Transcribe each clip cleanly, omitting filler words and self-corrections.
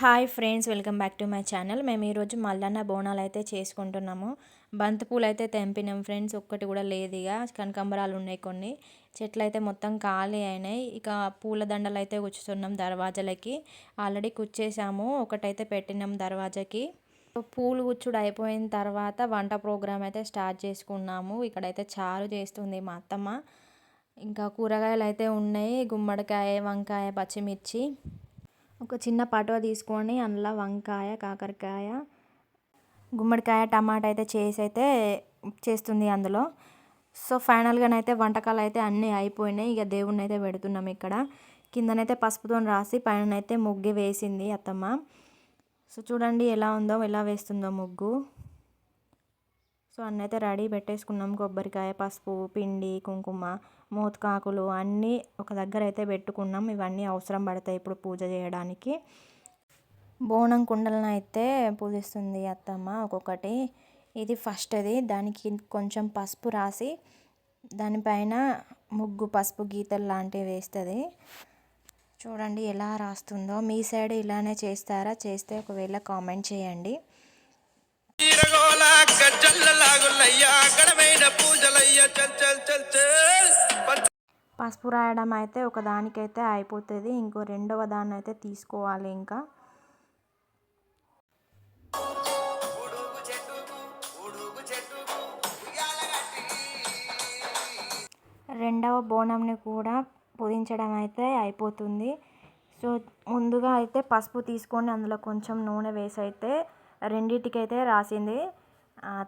Hi friends, welcome back to my channel. మేము ఈరోజు మల్లన్న బోనాలు అయితే చేసుకుంటున్నాము. బంతిపూలు అయితే తెంపినాం ఫ్రెండ్స్, ఒక్కటి కూడా లేదు. ఇక కనకాంబరాలు ఉన్నాయి, కొన్ని చెట్లు అయితే మొత్తం ఖాళీ అయినాయి. ఇక పూల దండలు అయితే గుచ్చుతున్నాం దర్వాజలకి. ఆల్రెడీ కుచ్చేసాము, ఒకటైతే పెట్టినాం దర్వాజకి. పూలు గుచ్చుడు అయిపోయిన తర్వాత వంట ప్రోగ్రామ్ అయితే స్టార్ట్ చేసుకున్నాము. ఇక్కడైతే చారు చేస్తుంది మా అత్తమ్మ. ఇంకా కూరగాయలు అయితే ఉన్నాయి, గుమ్మడికాయ, వంకాయ, పచ్చిమిర్చి. ఒక చిన్న పటవ తీసుకొని అందులో వంకాయ, కాకరకాయ, గుమ్మడికాయ, టమాటా అయితే చేస్తుంది అందులో. సో ఫైనల్గానైతే వంటకాలు అయితే అన్నీ అయిపోయినాయి. ఇక దేవుణ్ణి అయితే పెడుతున్నాం ఇక్కడ. కిందనైతే పసుపుతో రాసి పైన అయితే ముగ్గు వేసింది అత్తమ్మ. సో చూడండి ఎలా ఉందో, ఎలా వేస్తుందో ముగ్గు. సో అన్నైతే రెడీ పెట్టేసుకున్నాం. కొబ్బరికాయ, పసుపు, పిండి, కుంకుమ, మోతకాకులు అన్నీ ఒక దగ్గర అయితే పెట్టుకున్నాం. ఇవన్నీ అవసరం పడతాయి ఇప్పుడు పూజ చేయడానికి. బోనం కుండలను అయితే పూజిస్తుంది అత్తమ్మ ఒక్కొక్కటి. ఇది ఫస్ట్ది. దానికి కొంచెం పసుపు రాసి దానిపైన ముగ్గు పసుపు గీతలు లాంటివి వేస్తుంది. చూడండి ఎలా రాస్తుందో. మీ సైడ్ ఇలానే చేస్తారా? చేస్తే ఒకవేళ కామెంట్ చేయండి. పసుపు రాయడం అయితే ఒక దానికైతే అయిపోతుంది, ఇంకో రెండవ దాన్ని అయితే తీసుకోవాలి. ఇంకా రెండవ బోనంని కూడా పూజించడం అయితే అయిపోతుంది. సో ముందుగా అయితే పసుపు తీసుకొని అందులో కొంచెం నూనె వేసి అయితే రెండింటికైతే రాసింది.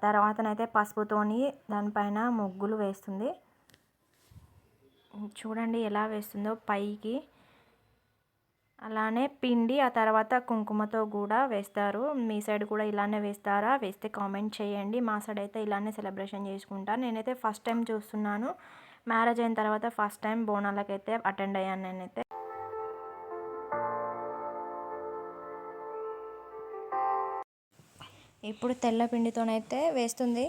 తర్వాతనైతే పసుపుతోని దానిపైన ముగ్గులు వేస్తుంది. చూడండి ఎలా వేస్తుందో పైకి. అలానే పిండి, ఆ తర్వాత కుంకుమతో కూడా వేస్తారు. మీ సైడ్ కూడా ఇలానే వేస్తారా? వేస్తే కామెంట్ చేయండి. మా సైడ్ అయితే ఇలానే సెలబ్రేషన్ చేసుకుంటాను. నేనైతే ఫస్ట్ టైం చూస్తున్నాను. మ్యారేజ్ అయిన తర్వాత ఫస్ట్ టైం బోనాలకైతే అటెండ్ అయ్యాను నేనైతే. ఇప్పుడు తెల్ల పిండితోనైతే వేస్తుంది.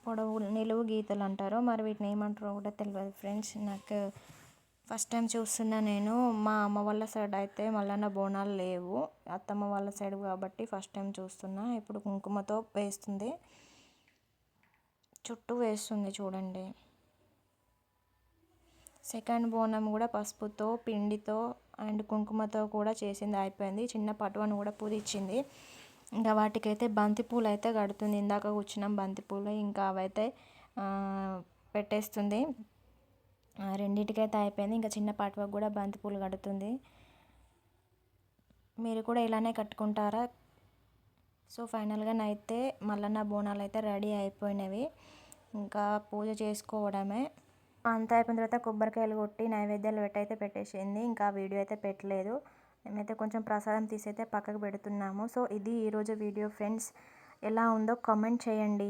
పొడవు నిలువు గీతలు అంటారు, మరి వీటిని ఏమంటారో కూడా తెలియదు ఫ్రెండ్స్. నాకు ఫస్ట్ టైం చూస్తున్నా నేను. మా అమ్మ వాళ్ళ సైడ్ అయితే మల్లన్న బోనాలు లేవు, అత్తమ్మ వాళ్ళ సైడ్ కాబట్టి ఫస్ట్ టైం చూస్తున్నా. ఇప్పుడు కుంకుమతో వేస్తుంది, చుట్టూ వేస్తుంది చూడండి. సెకండ్ బోనం కూడా పసుపుతో, పిండితో అండ్ కుంకుమతో కూడా చేసింది అయిపోయింది. చిన్న పటువను కూడా పూజించింది. ఇంకా వాటికైతే బంతిపూలు అయితే కడుతుంది. ఇందాక కూర్చున్నాం బంతిపూలు, ఇంకా అవైతే పెట్టేస్తుంది. రెండింటికైతే అయిపోయింది. ఇంకా చిన్న పాటవకు కూడా బంతిపూలు కడుతుంది. మీరు కూడా ఇలానే కట్టుకుంటారా? సో ఫైనల్గా అయితే మల్లన్న బోనాలు అయితే రెడీ అయిపోయినవి. ఇంకా పూజ చేసుకోవడమే. అంతా అయిపోయిన తర్వాత కొబ్బరికాయలు కొట్టి నైవేద్యాలు పెట్టేసింది. ఇంకా వీడియో అయితే పెట్టలేదు. మేమైతే కొంచెం ప్రసాదం తీసైతే పక్కకు పెడుతున్నాము. సో ఇది ఈరోజు వీడియో ఫ్రెండ్స్. ఎలా ఉందో కామెంట్ చేయండి.